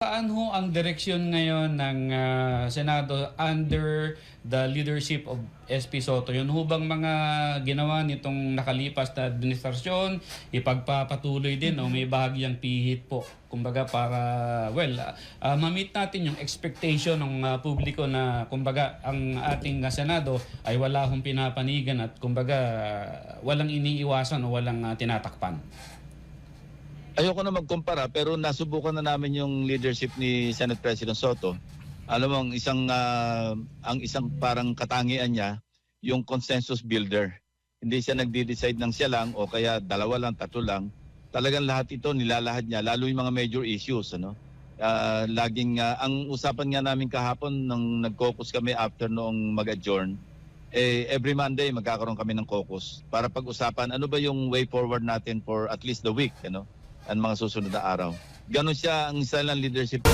Saan ho ang direksyon ngayon ng Senado under the leadership of SP Soto? Yun ho bang mga ginawa nitong nakalipas na administrasyon, ipagpapatuloy din o may bahagyang pihit po? Kumbaga para, ma-meet natin yung expectation ng publiko na kumbaga ang ating Senado ay wala hong pinapanigan at kumbaga walang iniiwasan o walang tinatakpan. Ayoko na magkumpara pero nasubukan na namin yung leadership ni Senate President Soto. Alam mo, ang isang parang katangian niya, yung consensus builder. Hindi siya nagde-decide ng siya lang o kaya dalawa lang, tatlo lang. Talagang lahat ito nilalahad niya, lalo yung mga major issues. Ang usapan nga namin kahapon nung nag-caucus kami after noong mag-adjourn, every Monday magkakaroon kami ng caucus para pag-usapan ano ba yung way forward natin for at least the week, ang mga susunod na araw. Ganon siya ang style ng leadership.